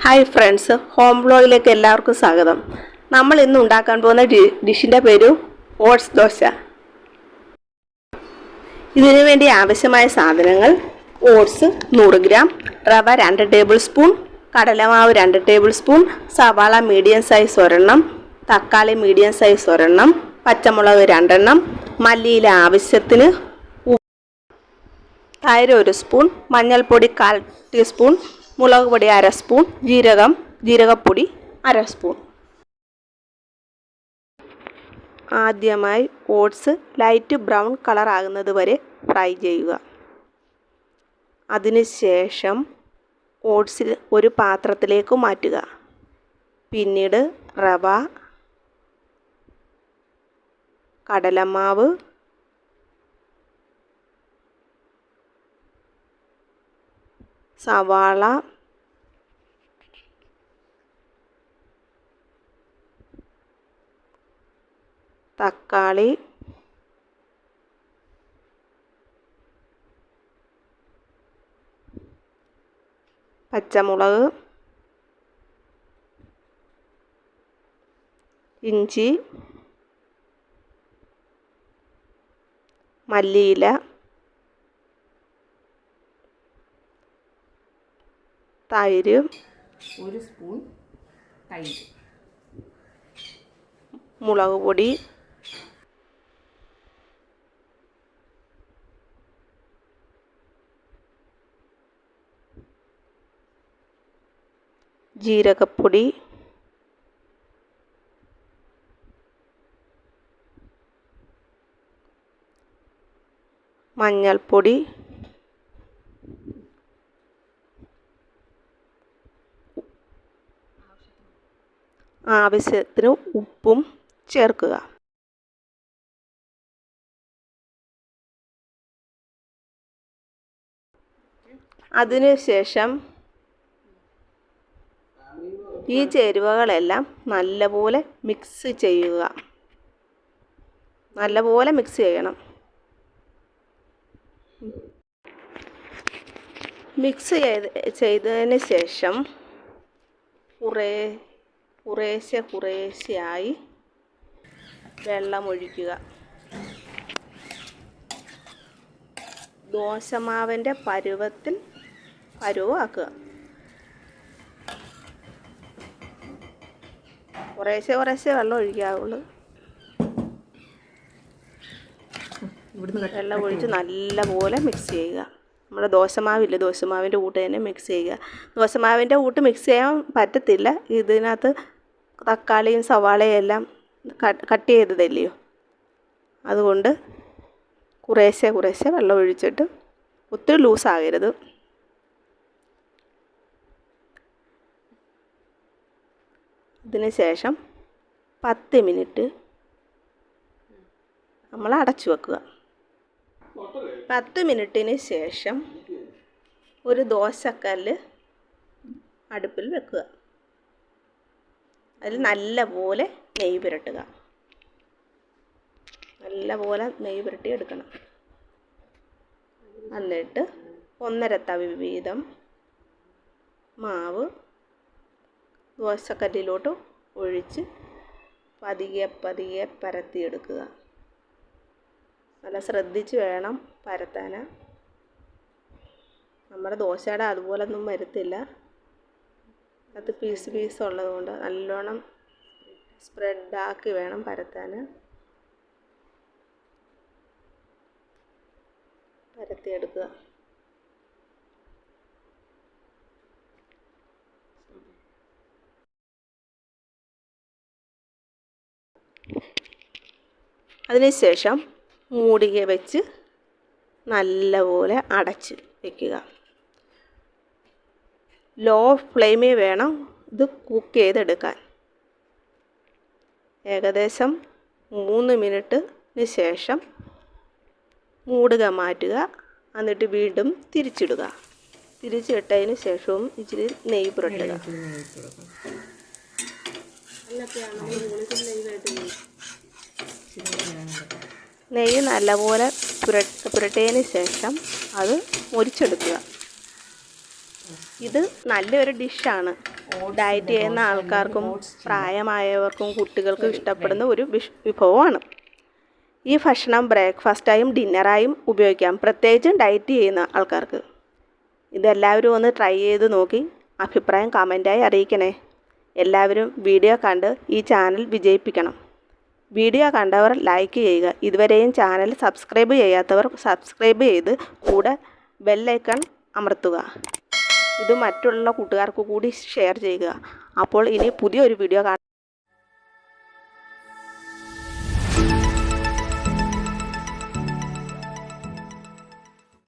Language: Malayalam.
ഹായ് ഫ്രണ്ട്സ്, ഹോം വ്ലോഗിലേക്ക് എല്ലാവർക്കും സ്വാഗതം. നമ്മൾ ഇന്ന് ഉണ്ടാക്കാൻ പോകുന്ന ഡിഷിൻ്റെ പേര് ഓട്സ് ദോശ. ഇതിനു വേണ്ടി ആവശ്യമായ സാധനങ്ങൾ: ഓട്സ് 100 ഗ്രാം, റവ 2 ടേബിൾ സ്പൂൺ, കടലമാവ് 2 ടേബിൾ സ്പൂൺ, സവാള മീഡിയം സൈസ് ഒരെണ്ണം, തക്കാളി മീഡിയം സൈസ് ഒരെണ്ണം, പച്ചമുളക് 2 എണ്ണം, മല്ലിയില ആവശ്യത്തിന്, തൈര് 1 സ്പൂൺ, മഞ്ഞൾപ്പൊടി 1/4 ടീസ്പൂൺ, മുളക് പൊടി 1/2 സ്പൂൺ, ജീരകപ്പൊടി 1/2 സ്പൂൺ. ആദ്യമായി ഓട്സ് ലൈറ്റ് ബ്രൗൺ കളർ ആകുന്നത് വരെ ഫ്രൈ ചെയ്യുക. അതിനുശേഷം ഓട്സ് ഒരു പാത്രത്തിലേക്ക് മാറ്റുക. പിന്നീട് റവ, കടലമാവ്, സവാള, തക്കാളി, പച്ചമുളക്, ഇഞ്ചി, മല്ലിയില, തൈര് 1 സ്പൂൺ, തൈര്, മുളക് പൊടി, ജീരകപ്പൊടി, മഞ്ഞൾപ്പൊടി, ആവശ്യത്തിന് ഉപ്പും ചേർക്കുക. അതിനുശേഷം ഈ ചേരുവകളെല്ലാം നല്ലപോലെ മിക്സ് ചെയ്യുക. നല്ലപോലെ മിക്സ് ചെയ്യണം. മിക്സ് ചെയ്തതിന് ശേഷം കുറേശ്ശെയായി വെള്ളമൊഴിക്കുക. ദോശമാവിൻ്റെ പരുവാക്കുക. കുറേശ്ശെ വെള്ളം ഒഴിക്കാവുള്ളൂ. വെള്ളം ഒഴിച്ച് നല്ലപോലെ മിക്സ് ചെയ്യുക. നമ്മുടെ ദോശമാവില്ലേ, ദോശമാവിൻ്റെ കൂട്ട് തന്നെ മിക്സ് ചെയ്യുക. ദോശമാവിൻ്റെ കൂട്ട് മിക്സ് ചെയ്യാൻ പറ്റത്തില്ല. ഇതിനകത്ത് തക്കാളിയും സവാളയും എല്ലാം കട്ട് ചെയ്തതല്ലയോ, അതുകൊണ്ട് കുറേശ്ശെ വെള്ളം ഒഴിച്ചിട്ട് ഒത്തിരി ലൂസാകരുത്. ഇതിന് ശേഷം 10 മിനിറ്റ് നമ്മൾ അടച്ചു വെക്കുക. 10 മിനിറ്റിന് ശേഷം ഒരു ദോശക്കല്ല് അടുപ്പിൽ വെക്കുക. അതിൽ നല്ലപോലെ നെയ്യ് പുരട്ടുക. നല്ലപോലെ നെയ്യ് പുരട്ടി എടുക്കണം. എന്നിട്ട് 1.5 തവി വീതം മാവ് ദോശക്കല്ലിലോട്ട് ഒഴിച്ച് പതിയെ പരത്തിയെടുക്കുക. നല്ല ശ്രദ്ധിച്ച് വേണം പരത്താൻ. നമ്മുടെ ദോശയുടെ അതുപോലൊന്നും വരത്തില്ല. അത് പീസ് ഉള്ളതുകൊണ്ട് നല്ലോണം സ്പ്രെഡാക്കി വേണം പരത്താൻ. പരത്തിയെടുക്കുക. അതിനുശേഷം മൂടിക വെച്ച് നല്ലപോലെ അടച്ച് വയ്ക്കുക. ലോ ഫ്ലെയിമിൽ വേണം ഇത് കുക്ക് ചെയ്തെടുക്കാൻ. ഏകദേശം 3 മിനിറ്റിന് ശേഷം മൂടുക മാറ്റുക. എന്നിട്ട് വീണ്ടും തിരിച്ചിടുക. തിരിച്ചിട്ടതിന് ശേഷവും ഇച്ചിരി നെയ്യ് പുരട്ടുക. നെയ്യ് നല്ലപോലെ പുരട്ടിയതിന് ശേഷം അത് മുരിച്ചെടുക്കുക. ഇത് നല്ലൊരു ഡിഷാണ്. ഡയറ്റ് ചെയ്യുന്ന ആൾക്കാർക്കും പ്രായമായവർക്കും കുട്ടികൾക്കും ഇഷ്ടപ്പെടുന്ന ഒരു വിഭവമാണ്. ഈ ഭക്ഷണം ബ്രേക്ക്ഫാസ്റ്റായും ഡിന്നറായും ഉപയോഗിക്കാം, പ്രത്യേകിച്ചും ഡയറ്റ് ചെയ്യുന്ന ആൾക്കാർക്ക്. ഇതെല്ലാവരും ഒന്ന് ട്രൈ ചെയ്ത് നോക്കി അഭിപ്രായം കമൻറ്റായി അറിയിക്കണേ. എല്ലാവരും വീഡിയോ കണ്ട് ഈ ചാനൽ വിജയിപ്പിക്കണം. വീഡിയോ കണ്ടവർ ലൈക്ക് ചെയ്യുക. ഇതുവരെയും ചാനൽ സബ്സ്ക്രൈബ് ചെയ്യാത്തവർ സബ്സ്ക്രൈബ് ചെയ്ത് കൂടെ ബെല്ലൈക്കൺ അമർത്തുക. ഇത് മറ്റുള്ള കൂട്ടുകാർക്ക് കൂടി ഷെയർ ചെയ്യുക. അപ്പോൾ ഇനി പുതിയൊരു വീഡിയോ